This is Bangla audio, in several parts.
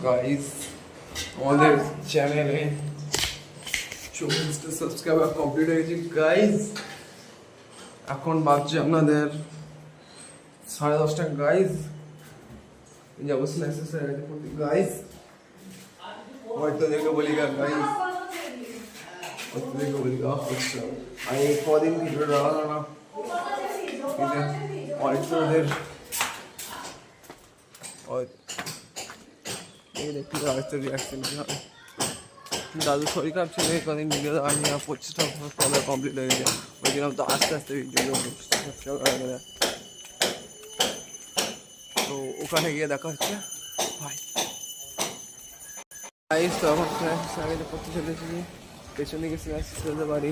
গাইস আমাদের চ্যানেলে 24টা সাবস্ক্রাইবার কমপ্লিট হয়ে গেছে গাইস। এখন বাজছে আপনাদের 10:30টা গাইস। যাবো স্ন্যাক্স গাইস, হয়তো দেখে বলি গাইস, হয়তো দেখে বলি আচ্ছা আমি কদিন ভিডিও ডালা না হয়তো ওদের দাদু শরীর খারাপ ছিল, কদিন ভিডিও দেওয়া নিয়ে 25টা ফলো কমপ্লিট হয়ে গেছে। ওই জন্য তো আস্তে আস্তে ভিডিও তো ওখানে গিয়ে দেখা হচ্ছে ভাই। তো এখন স্ন্যাক্স করতে চলেছি, পেছনে গিয়ে স্ন্যাক্স খেতে পারি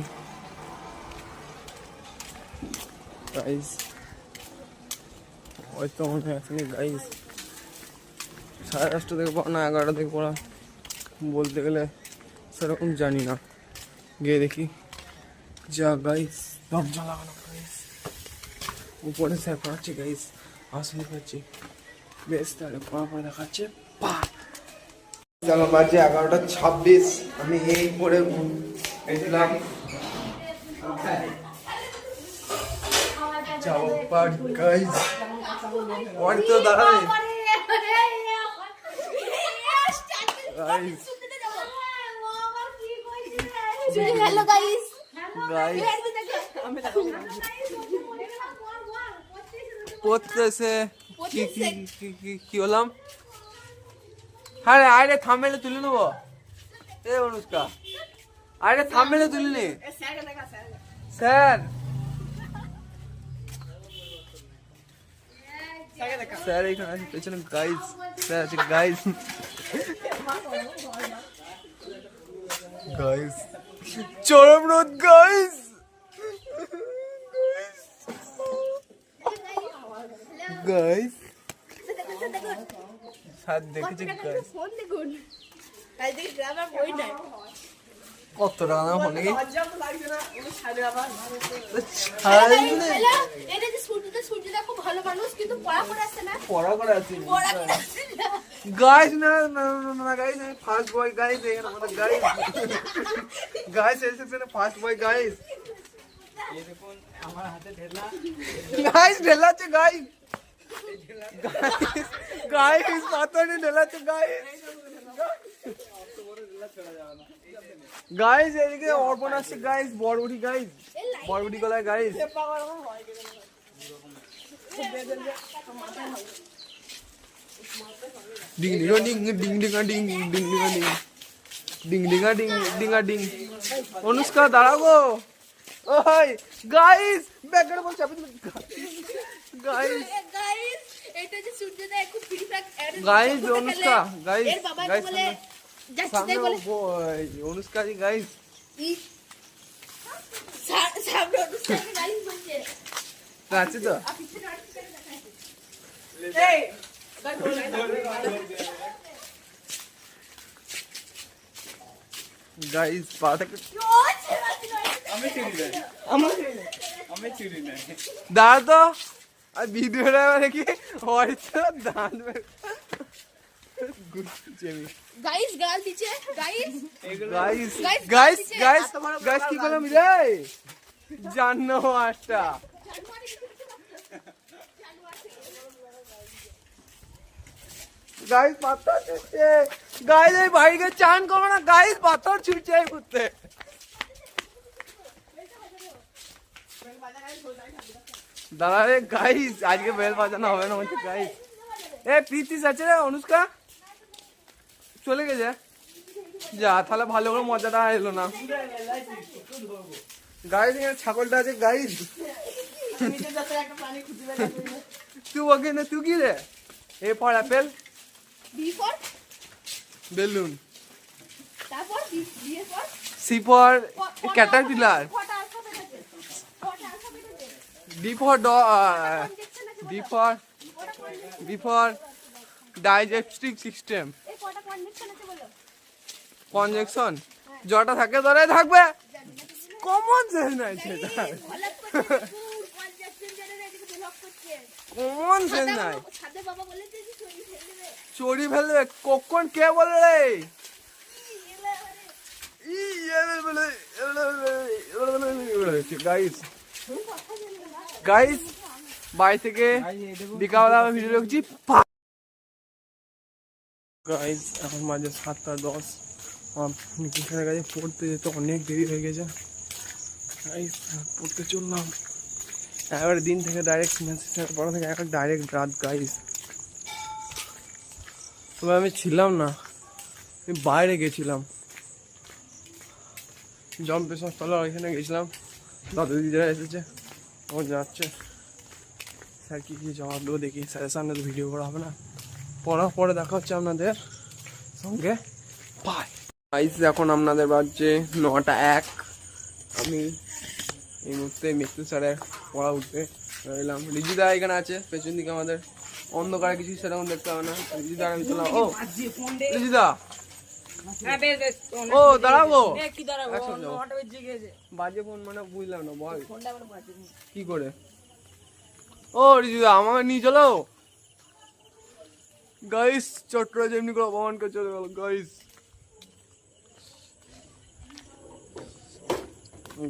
গাইস। হয়তো মনে হয় এখনই গাইস 10:30 থেকে পড়া না 11টা থেকে পড়া বলতে গেলে সেরকম জানি না, গিয়ে দেখি। যা গাইস দরজা লাগানো গাইস, উপরে স্যার পড়াচ্ছে গাইস, আসলে পাচ্ছি বেশ। তাহলে পড়া পড়ে দেখাচ্ছে আমার বাজে 11:26। আমি এই পরে এসেছিলাম যাবো পার্ট গাইস। ওর তো দাঁড়াবে গাইস। হ্যালো গাইস গাইস পড়তেছে কি হলাম। আরে আরে থামমেলে তুলে নেবো। এ অনুষ্কা আরে থামমেলে তুলে নে স্যার। স্যার এখানে আছে পেছনে গাইস, স্যার আছে গাইস। গাইস চরম রোদ গাইস, গাইস স্যার দেখেছি গাইস। কত টাকা দাম ফোনে পড়া করে আছে গাইস। না না না গাইস, আমি ফার্স্ট বয় গাইস, এখানে আমাদের গাইস গাইস এসেছে না ফার্স্ট বয় গাইস। এই দেখুন আমার হাতে ঢেলা গাইস, ঢেলাচ্ছে গাইস, গাইস পাথরে ঢেলাচ্ছে গাইস। গাইস এদিকে অর্পণ আসছে গাইস, বড়বুড়ি গাইস, বড়বুড়ি গলায় গাইস। ডিং ডিঙা ডিং ডিং ডিঙা ডিং ডিং ডিঙা ডিং ডিং ডিঙা ডিং ডিঙা ডিং। অনুষ্কা দাঁড়াবো ওই গাইস, ব্যাগটা বল চাপি গাইস। এটা যে সূর্যদয় একটু free fire guys Anushka guys, এর বাবা গাইস বলে যাচ্ছে তাই বলে অনুষ্কা জি গাইস। সামনে অনুষ্কা গাইস বলছে আছে তো এই গাইস পাটাকে আমি চুরি না দাঁড়া তো আর ভিডিওটা দেখি হয়তো দাঁত গাইস গাল দিছে guys guys guys guys guys কি করলাম রে জানো আটটা গাইস পাথর ছুটছে গাইস। এই ভাইকে চান করো না গাইস, পাথর ছুটছে এই করতে। দাঁড়া রে গাইস, আজকে বেল বাজানো হবে না বলছে গাইস। এ প্রীতিশ আছে রে, অনুষ্কা চলে গেছে যা, তাহলে ভালো করে মজাটা এলো না গাইস। এখানে ছাগলটা আছে গাইস। তুই ওকে না, তুই কি রে? A for apple, B for balloon, তারপর বি এর পর সি ফর ক্যাটারপিলার, কটা অ্যালফাবেট আছে, কটা অ্যালফাবেট আছে, D for D for B for digestive system. এই কটা কনজেকশন আছে বলো? কনজেকশন জটা থাকে ধরে থাকবে, কমন সেন্স নাই সেটা, কনজেকশন জানে না, এদিকে ব্লক করছে। কমন সেন্স নাই। সাথে বাবা বলেছে যে শরীর ফেলে দেবে। চড়ি ফেলবে কখন কে বলে রে গাইস গাইস বাড়ি থেকে বিকালবেলা ভিডিও দেখছি গাইস এখন বাজে 7:10 আমার নিকিশনের কাছে পড়তে যেতে অনেক দেরি হয়ে গেছে গাইস পড়তে চললাম এবার দিন থেকে ডাইরেক্ট পড়া থেকে একটা ডাইরেক্ট রাত গাইস তবে আমি ছিলাম না আমি বাইরে গেছিলাম জম্পেশন স্থলে ওইখানে গেছিলাম দাদু দিদিরা এসেছে ও যাচ্ছে স্যার কি জবাব দেবো দেখি স্যারের সামনে তো ভিডিও করা হবে না পড়া পরে দেখা হচ্ছে আপনাদের সঙ্গে বাই গাইস এখন আপনাদের বাজছে 9:01 আমি এই মুহূর্তে মৃত্যু স্যারের পড়া উঠতে রইলাম রিজিদা এখানে আছে পেছন দিকে আমাদের অন্ধকারে কিছু সেরকম দেখতে হবে না রিজিদা আমি চলাম ও রিজিদা ও দাঁড়াবো বাজে ফোন মানে বুঝলাম না বল কি করে ও রিজিদা আমাকে নিয়ে চলো গাইস চট্টরা যেমনি করে অপমান করে চলে গেল গাইস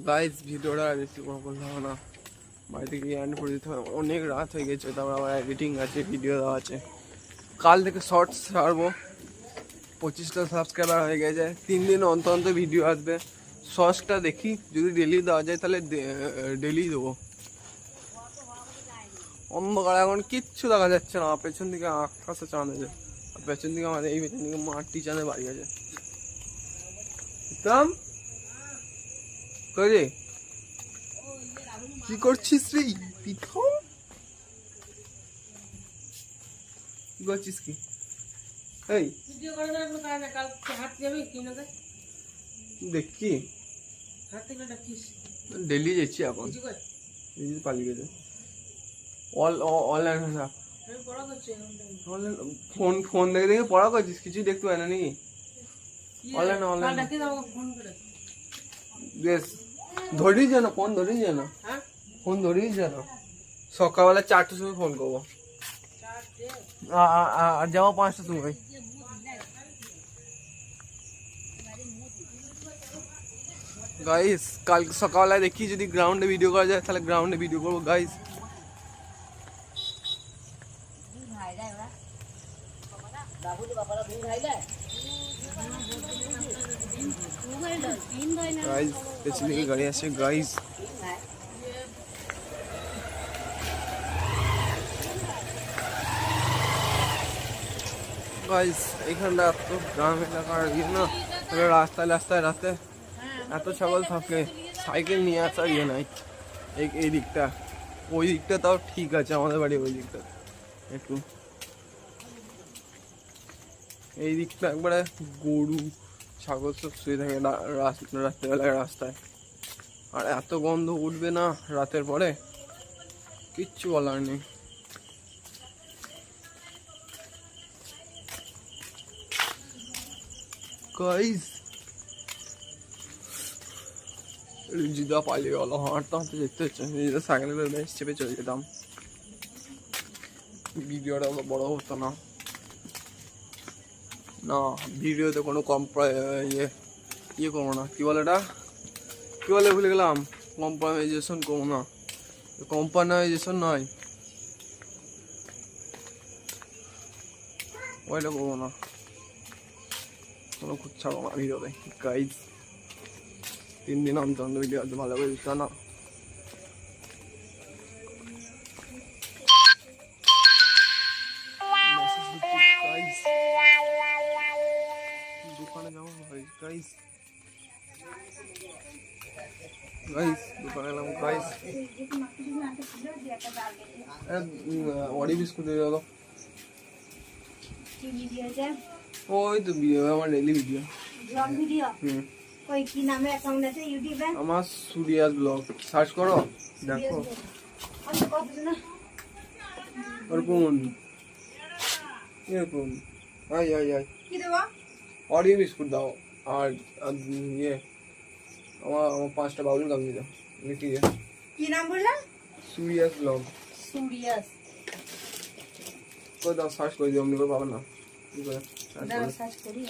গাইস ভিডিওটা বেশি বড় করতে হবে না বাড়িতে গিয়ে এন্ড করে দিতে হবে অনেক রাত হয়ে গেছে তারপর আবার এডিটিং আছে ভিডিও দেওয়া আছে কাল থেকে শর্টস ছাড়বো 25টা সাবস্ক্রাইবার হয়ে গেছে 3 দিন অন্তর অন্তর ভিডিও আসবে শর্টসটা দেখি যদি ডেলি দেওয়া যায় তাহলে ডেলি দেবো অন্ধকার এখন কিচ্ছু দেখা যাচ্ছে না পেছন দিকে আকাশে চাঁদ আছে পেছন দিকে আমাদের এই পেছন দিকে মাটি চাঁদে বাড়ি আছে কি করছিস রে পিঠন কি করছিস কি এই দেখি ডেলি যাচ্ছি এখন পালিয়ে গেছে অনলাইন ফোন ফোন দেখে দেখে পড়া করছিস কিছু দেখতে পাই না নাকি অনলাইন অনলাইন বেশ ধরিস যেন ফোন ধরিস যেন ফোন ধরিস যেন সকালবেলা 4টার সময় ফোন করবো আর যাবো 5টার সময় গাইস কাল সকালবেলা দেখি যদি গ্রাউন্ডে ভিডিও করা যায় তাহলে গ্রাউন্ডে ভিডিও করবো গাইস গাইস পেছন দিকে গাড়ি আছে গাইস গাইস এখানটা এত গ্রাম এলাকার ইয়ে না রাস্তায় রাস্তায় রাস্তায় এত ছাগল থাকে সাইকেল নিয়ে আসার ইয়ে নাই এই দিকটা ওই দিকটা তাও ঠিক আছে আমাদের বাড়ি ওই দিকটা একটু এই দিকটা একবারে গরু ছাগল সব শুয়ে থাকে রাত্রেবেলায় রাস্তায় আর এত গন্ধ উঠবে না রাতের পরে কিচ্ছু বলার নেই গাইস রিজিদা পালিয়ে গেল হাঁটতে হাঁটতে যেতে হচ্ছে রিজিদা সাইকেল করে বেশ চেপে চলে যেতাম ভিডিওটা বড় হতো না না ভিডিওতে কোনো ইয়ে করবো না কি বলে এটা কি বলে ভুলে গেলাম কম্প্রোমাইজেশন করবো না কম্প্রোমাইজেশন নয় ওইটা করবো না কোনো খুব ছাড়বো না ভিডিওতে গাইজ 3 দিন অন্তর ভিডিও আছে ভালো করে দিতে না দোকানে যাবো গাইজ গাইজ দোকানে এলাম গাইজ ওরি বিস্কুট দিয়ে দাও ওই তো ভিডিও আমার ডেইলি ভিডিও ব্লগ ভিডিও কই কি নামে অ্যাকাউন্ট আছে ইউটিউবে আমার সুরিয়াস ব্লগ সার্চ করো দেখো আচ্ছা কতদিন ওরকম এরকম আই কি দেবো অরিও বিস্কুট দাও আর ইয়ে আমার 5টা বাউল কাম দিয়ে দাও লিখি দিয়ে কি নাম বললাম সুরিয়াস ব্লগ সুরিয়াস কই দাও সার্চ করে দিও অমনি করে পাবে না এবার search দাঁড়া করে। সার্চ করি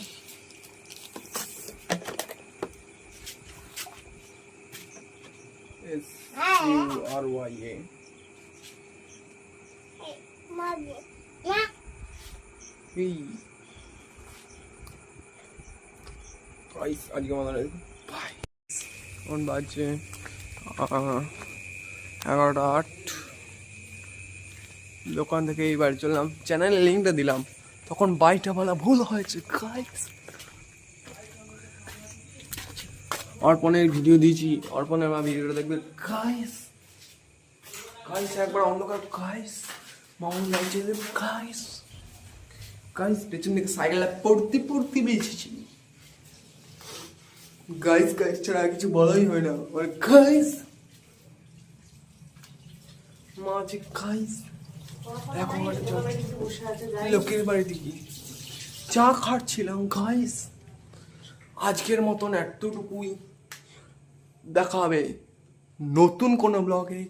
SURYA এই গাইস আজকে আমাদের বাই এখন বাজছে 11:08 দোকান থেকে এই বাড়ি চললাম চ্যানেলের লিঙ্কটা দিলাম তখন বাইটা বলা ভুল হয়েছে গাইস অর্পণের ভিডিও দিয়েছি অর্পণের মা ভিডিওটা দেখবে গাইস গাইস একবার অন্ধকার গাইস মাউন্ট লাইটে গাইস গাইস পেছন থেকে সাইকেলটা পড়তে পড়তে বেঁচেছি গাইস গাইস ছাড়া আর কিছু বলাই হয় না গাইস মা যে গাইস এখন লোকের বাড়িতে কি চা খাচ্ছিলাম গাইস আজকের মতন এতটুকুই দেখা হবে নতুন কোনো ব্লগে